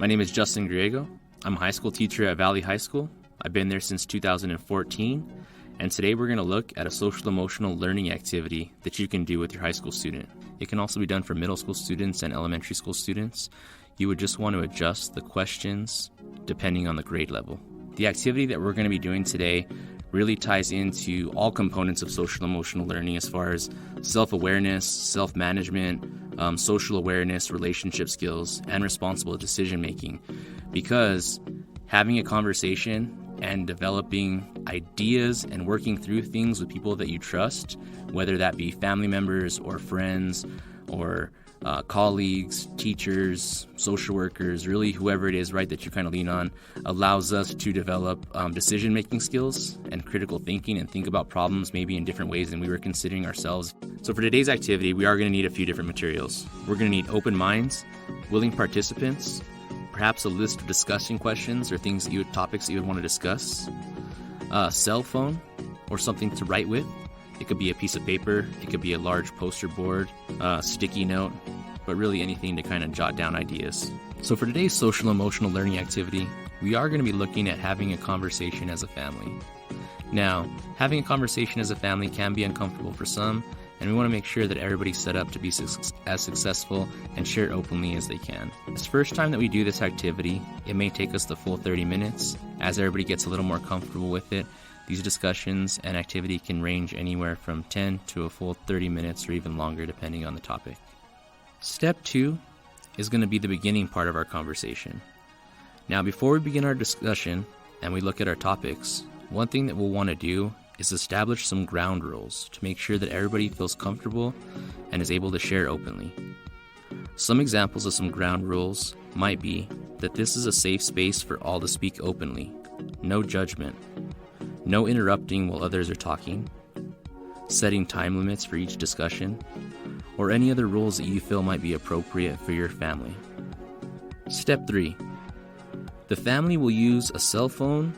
My name is Justin Griego. I'm a high school teacher at Valley High School. I've been there since 2014, and today we're going to look at a social emotional learning activity that you can do with your high school student. It can also be done for middle school students and elementary school students. You would just want to adjust the questions depending on the grade level. The activity that we're going to be doing today really ties into all components of social emotional learning as far as self-awareness, self-management, social awareness, relationship skills, and responsible decision-making. Because having a conversation and developing ideas and working through things with people that you trust, whether that be family members or friends or colleagues, teachers, social workers, really whoever it is, right, that you kind of lean on, allows us to develop decision-making skills and critical thinking and think about problems maybe in different ways than we were considering ourselves. So for today's activity, we are going to need a few different materials. We're going to need open minds, willing participants, perhaps a list of discussion questions or topics that you would want to discuss, a cell phone or something to write with. It could be a piece of paper, it could be a large poster board, a sticky note, but really anything to kind of jot down ideas. So for today's social emotional learning activity, we are going to be looking at having a conversation as a family. Now, having a conversation as a family can be uncomfortable for some, and we want to make sure that everybody's set up to be as successful and share openly as they can. This first time that we do this activity, it may take us the full 30 minutes. As everybody gets a little more comfortable with it, these discussions and activity can range anywhere from 10 to a full 30 minutes or even longer depending on the topic. Step 2 is going to be the beginning part of our conversation. Now, before we begin our discussion and we look at our topics, one thing that we'll want to do is establish some ground rules to make sure that everybody feels comfortable and is able to share openly. Some examples of some ground rules might be that this is a safe space for all to speak openly, no judgment, no interrupting while others are talking, setting time limits for each discussion, or any other rules that you feel might be appropriate for your family. Step 3. The family will use a cell phone,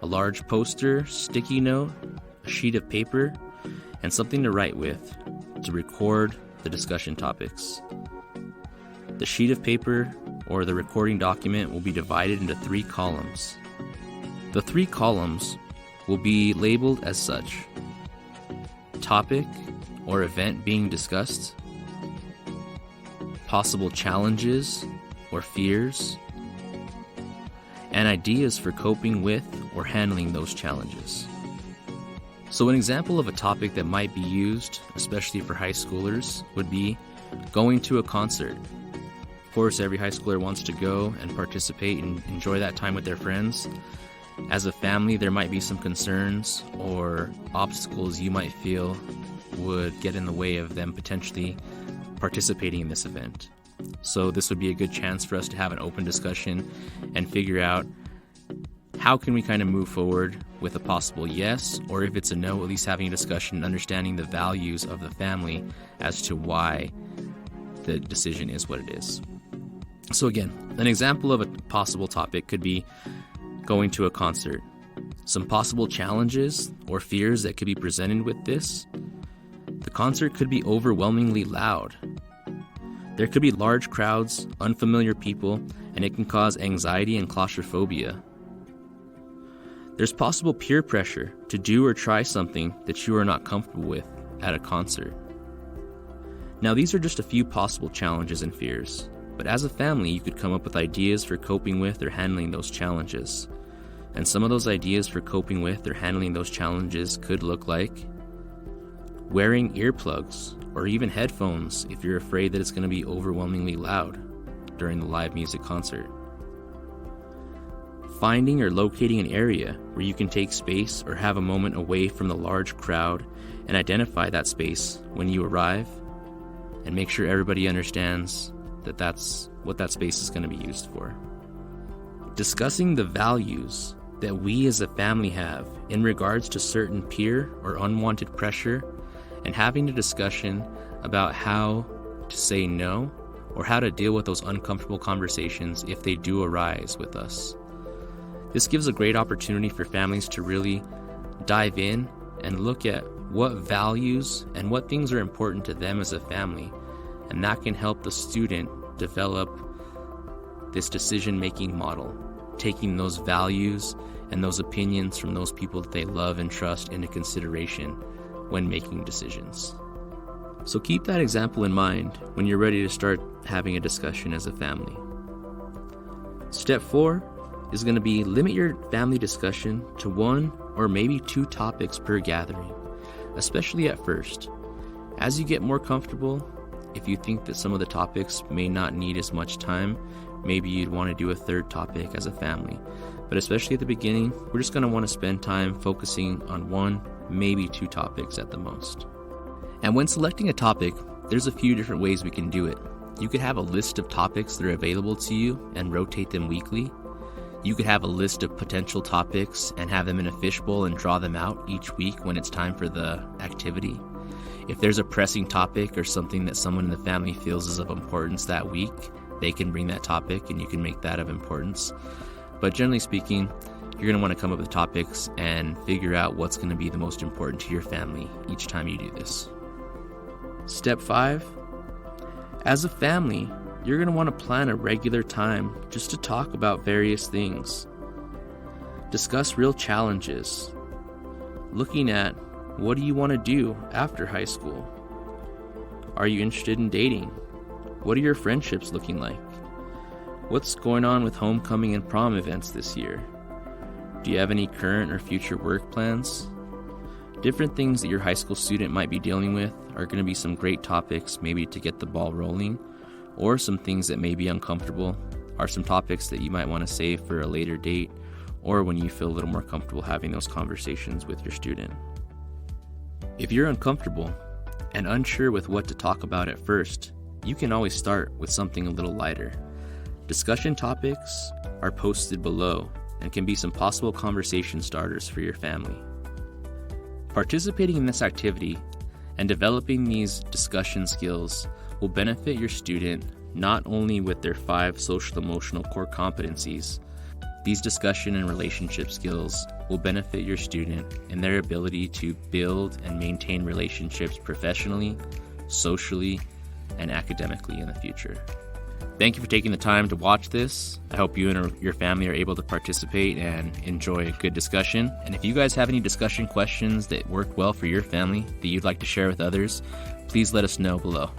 a large poster, sticky note, a sheet of paper, and something to write with to record the discussion topics. The sheet of paper or the recording document will be divided into 3 columns. The 3 columns will be labeled as such: topic or event being discussed, possible challenges or fears, and ideas for coping with or handling those challenges. So an example of a topic that might be used, especially for high schoolers, would be going to a concert. Of course, every high schooler wants to go and participate and enjoy that time with their friends. As a family, there might be some concerns or obstacles you might feel would get in the way of them potentially participating in this event. So this would be a good chance for us to have an open discussion and figure out how can we kind of move forward with a possible yes, or if it's a no, at least having a discussion and understanding the values of the family as to why the decision is what it is. So again, an example of a possible topic could be going to a concert. Some possible challenges or fears that could be presented with this: the concert could be overwhelmingly loud. There could be large crowds, unfamiliar people, and it can cause anxiety and claustrophobia. There's possible peer pressure to do or try something that you are not comfortable with at a concert. Now, these are just a few possible challenges and fears, but as a family, you could come up with ideas for coping with or handling those challenges. And some of those ideas for coping with or handling those challenges could look like wearing earplugs or even headphones if you're afraid that it's going to be overwhelmingly loud during the live music concert. Finding or locating an area where you can take space or have a moment away from the large crowd and identify that space when you arrive and make sure everybody understands that that's what that space is going to be used for. Discussing the values that we as a family have in regards to certain peer or unwanted pressure, and having a discussion about how to say no or how to deal with those uncomfortable conversations if they do arise with us. This gives a great opportunity for families to really dive in and look at what values and what things are important to them as a family, and that can help the student develop this decision-making model, taking those values and those opinions from those people that they love and trust into consideration when making decisions. So keep that example in mind when you're ready to start having a discussion as a family. Step 4 is going to be limit your family discussion to 1 or maybe 2 topics per gathering, especially at first. As you get more comfortable, if you think that some of the topics may not need as much time, maybe you'd want to do a 3rd topic as a family. But especially at the beginning, we're just going to want to spend time focusing on 1, maybe 2 topics at the most. And when selecting a topic, there's a few different ways we can do it. You could have a list of topics that are available to you and rotate them weekly. You could have a list of potential topics and have them in a fishbowl and draw them out each week when it's time for the activity. If there's a pressing topic or something that someone in the family feels is of importance that week, they can bring that topic and you can make that of importance. But generally speaking, you're going to want to come up with topics and figure out what's going to be the most important to your family each time you do this. Step 5. As a family, you're going to want to plan a regular time just to talk about various things. Discuss real challenges. Looking at what do you want to do after high school? Are you interested in dating? What are your friendships looking like? What's going on with homecoming and prom events this year? Do you have any current or future work plans? Different things that your high school student might be dealing with are going to be some great topics maybe to get the ball rolling, or some things that may be uncomfortable are some topics that you might want to save for a later date or when you feel a little more comfortable having those conversations with your student. If you're uncomfortable and unsure with what to talk about at first, you can always start with something a little lighter. Discussion topics are posted below and can be some possible conversation starters for your family. Participating in this activity and developing these discussion skills will benefit your student not only with their 5 social-emotional core competencies. These discussion and relationship skills will benefit your student in their ability to build and maintain relationships professionally, socially, and academically in the future. Thank you for taking the time to watch this. I hope you and your family are able to participate and enjoy a good discussion. And if you guys have any discussion questions that worked well for your family that you'd like to share with others, please let us know below.